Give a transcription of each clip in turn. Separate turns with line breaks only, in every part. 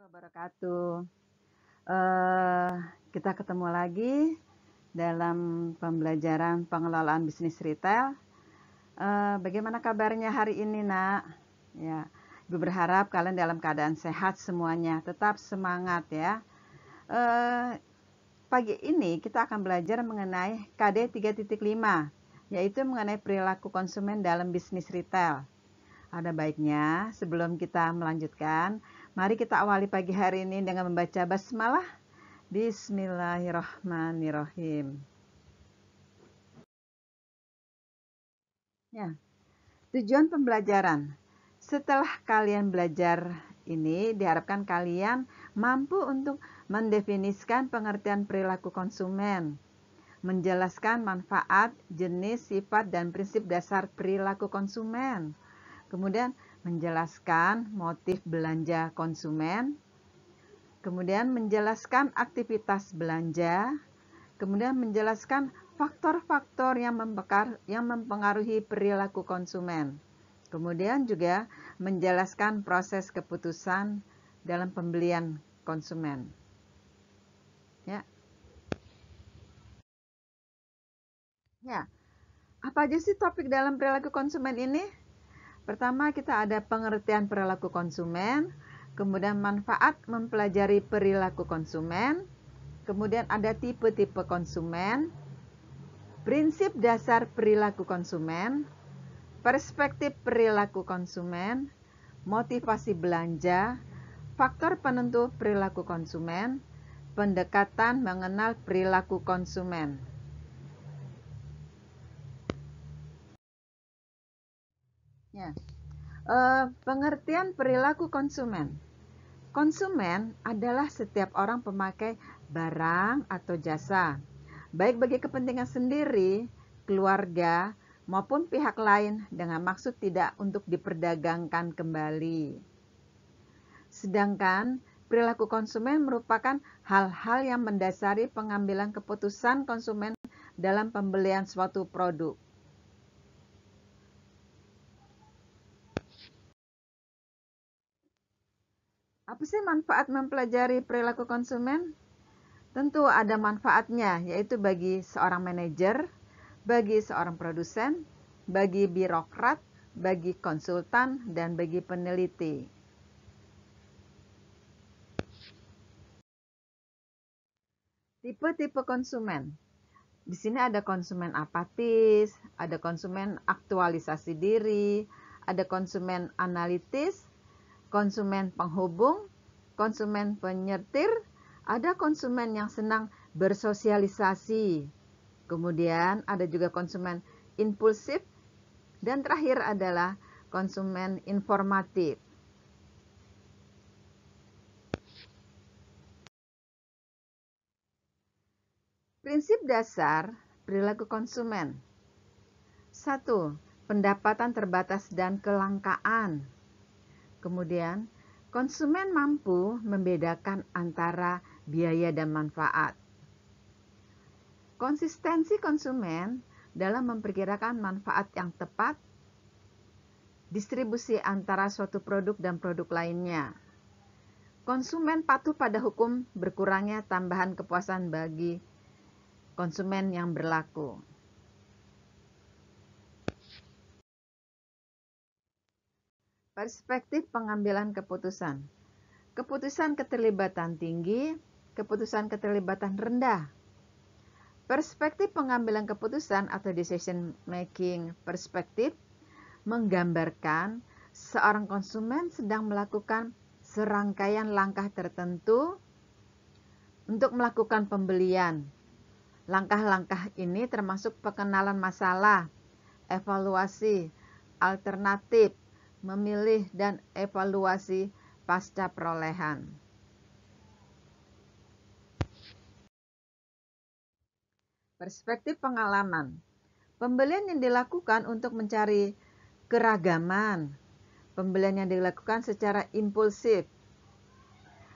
Wabarakatuh. Eh, kita ketemu lagi dalam pembelajaran pengelolaan bisnis retail. Bagaimana kabarnya hari ini, Nak? Ya, Ibu berharap kalian dalam keadaan sehat semuanya, tetap semangat ya. Pagi ini kita akan belajar mengenai KD 3.5, yaitu mengenai perilaku konsumen dalam bisnis retail. Ada baiknya sebelum kita melanjutkan, mari kita awali pagi hari ini dengan membaca basmalah. Bismillahirrahmanirrahim. Ya, tujuan pembelajaran. Setelah kalian belajar ini, diharapkan kalian mampu untuk mendefinisikan pengertian perilaku konsumen, menjelaskan manfaat, jenis, sifat, dan prinsip dasar perilaku konsumen. Kemudian menjelaskan motif belanja konsumen, kemudian menjelaskan aktivitas belanja, kemudian menjelaskan faktor-faktor yang mempengaruhi perilaku konsumen. Kemudian juga menjelaskan proses keputusan dalam pembelian konsumen. Ya. Ya. Apa aja sih topik dalam perilaku konsumen ini? Pertama, kita ada pengertian perilaku konsumen, kemudian manfaat mempelajari perilaku konsumen, kemudian ada tipe-tipe konsumen, prinsip dasar perilaku konsumen, perspektif perilaku konsumen, motivasi belanja, faktor penentu perilaku konsumen, pendekatan mengenal perilaku konsumen. Ya. Pengertian perilaku konsumen. Konsumen adalah setiap orang pemakai barang atau jasa, baik bagi kepentingan sendiri, keluarga, maupun pihak lain dengan maksud tidak untuk diperdagangkan kembali. Sedangkan perilaku konsumen merupakan hal-hal yang mendasari pengambilan keputusan konsumen dalam pembelian suatu produk. Apa sih manfaat mempelajari perilaku konsumen? Tentu ada manfaatnya, yaitu bagi seorang manajer, bagi seorang produsen, bagi birokrat, bagi konsultan, dan bagi peneliti. Tipe-tipe konsumen. Di sini ada konsumen apatis, ada konsumen aktualisasi diri, ada konsumen analitis, konsumen penghubung, konsumen penyetir, ada konsumen yang senang bersosialisasi. Kemudian ada juga konsumen impulsif, dan terakhir adalah konsumen informatif. Prinsip dasar perilaku konsumen. 1. Pendapatan terbatas dan kelangkaan. Kemudian, konsumen mampu membedakan antara biaya dan manfaat. Konsistensi konsumen dalam memperkirakan manfaat yang tepat, distribusi antara suatu produk dan produk lainnya. Konsumen patuh pada hukum berkurangnya tambahan kepuasan bagi konsumen yang berlaku. Perspektif pengambilan keputusan. Keputusan keterlibatan tinggi, keputusan keterlibatan rendah. Perspektif pengambilan keputusan atau decision making perspektif menggambarkan seorang konsumen sedang melakukan serangkaian langkah tertentu untuk melakukan pembelian. Langkah-langkah ini termasuk pengenalan masalah, evaluasi, alternatif, memilih, dan evaluasi pasca perolehan. Perspektif pengalaman. Pembelian yang dilakukan untuk mencari keragaman. Pembelian yang dilakukan secara impulsif.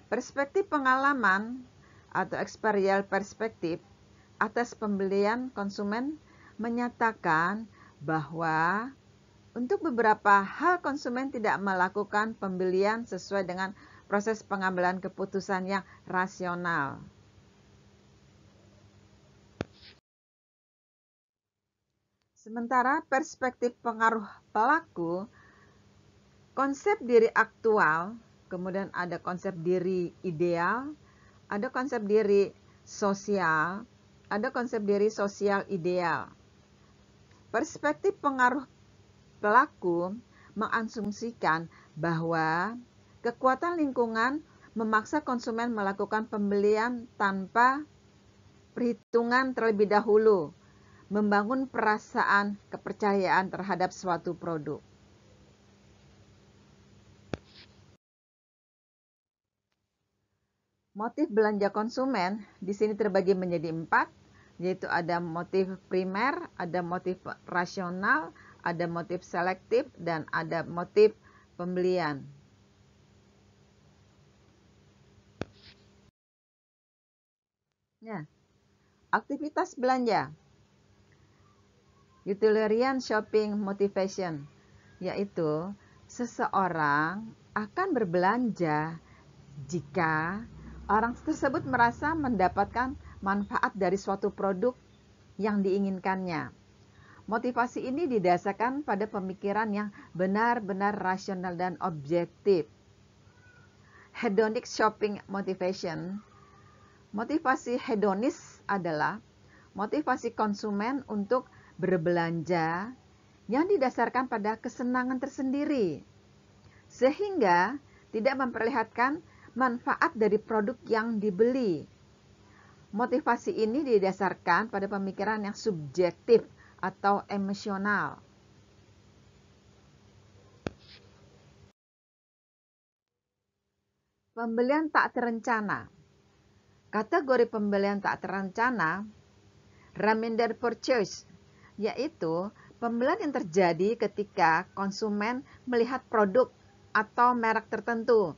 Perspektif pengalaman atau experiential perspektif atas pembelian konsumen menyatakan bahwa untuk beberapa hal konsumen tidak melakukan pembelian sesuai dengan proses pengambilan keputusan yang rasional. Sementara perspektif pengaruh pelaku, konsep diri aktual, kemudian ada konsep diri ideal, ada konsep diri sosial, ada konsep diri sosial ideal. Perspektif pengaruh pelaku mengasumsikan bahwa kekuatan lingkungan memaksa konsumen melakukan pembelian tanpa perhitungan terlebih dahulu, membangun perasaan kepercayaan terhadap suatu produk. Motif belanja konsumen di sini terbagi menjadi 4, yaitu ada motif primer, ada motif rasional, ada motif selektif, dan ada motif pembelian. Ya, aktivitas belanja. Utilitarian shopping motivation, yaitu seseorang akan berbelanja jika orang tersebut merasa mendapatkan manfaat dari suatu produk yang diinginkannya. Motivasi ini didasarkan pada pemikiran yang benar-benar rasional dan objektif. Hedonic shopping motivation. Motivasi hedonis adalah motivasi konsumen untuk berbelanja yang didasarkan pada kesenangan tersendiri, sehingga tidak memperlihatkan manfaat dari produk yang dibeli. Motivasi ini didasarkan pada pemikiran yang subjektif atau emosional. Pembelian tak terencana. Kategori pembelian tak terencana, random purchase, yaitu pembelian yang terjadi ketika konsumen melihat produk atau merek tertentu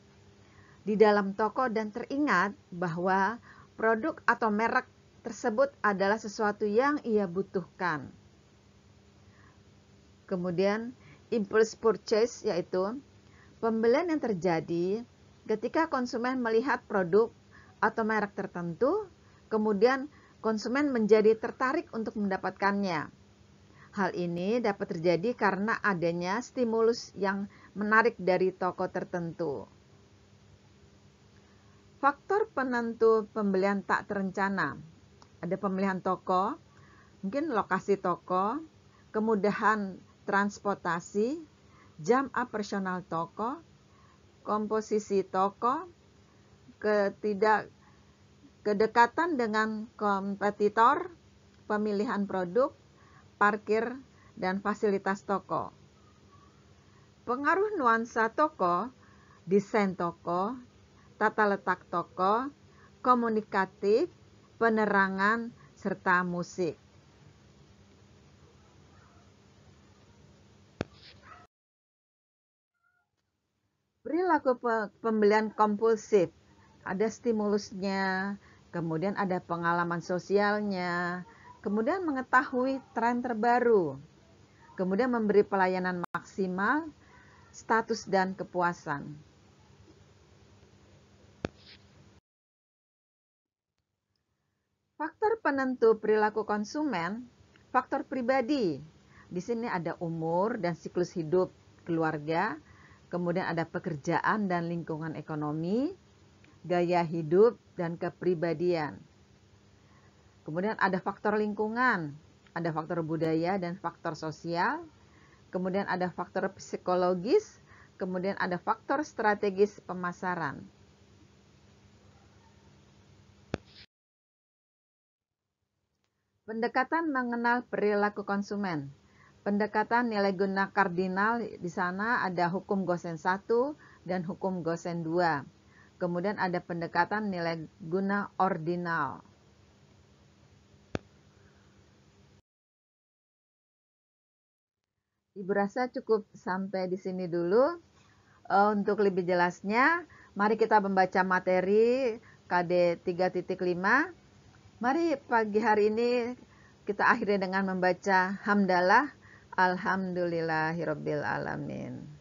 di dalam toko dan teringat bahwa produk atau merek tersebut adalah sesuatu yang ia butuhkan. Kemudian impulse purchase, yaitu pembelian yang terjadi ketika konsumen melihat produk atau merek tertentu, kemudian konsumen menjadi tertarik untuk mendapatkannya. Hal ini dapat terjadi karena adanya stimulus yang menarik dari toko tertentu. Faktor penentu pembelian tak terencana. Ada pemilihan toko, mungkin lokasi toko, kemudahan transportasi, jam operasional toko, komposisi toko, kedekatan dengan kompetitor, pemilihan produk, parkir, dan fasilitas toko. Pengaruh nuansa toko, desain toko, tata letak toko, komunikatif, penerangan, serta musik. Perilaku pembelian kompulsif, ada stimulusnya, kemudian ada pengalaman sosialnya, kemudian mengetahui tren terbaru, kemudian memberi pelayanan maksimal, status dan kepuasan. Faktor penentu perilaku konsumen, faktor pribadi. Di sini ada umur dan siklus hidup keluarga, kemudian ada pekerjaan dan lingkungan ekonomi, gaya hidup dan kepribadian. Kemudian ada faktor lingkungan, ada faktor budaya dan faktor sosial, kemudian ada faktor psikologis, kemudian ada faktor strategis pemasaran. Pendekatan mengenal perilaku konsumen. Pendekatan nilai guna kardinal, di sana ada hukum Gosen 1 dan hukum Gosen 2. Kemudian ada pendekatan nilai guna ordinal. Ibu rasa cukup sampai di sini dulu. Untuk lebih jelasnya, mari kita membaca materi KD 3.5. Mari pagi hari ini kita akhiri dengan membaca hamdalah. Alhamdulillahirabbil alamin.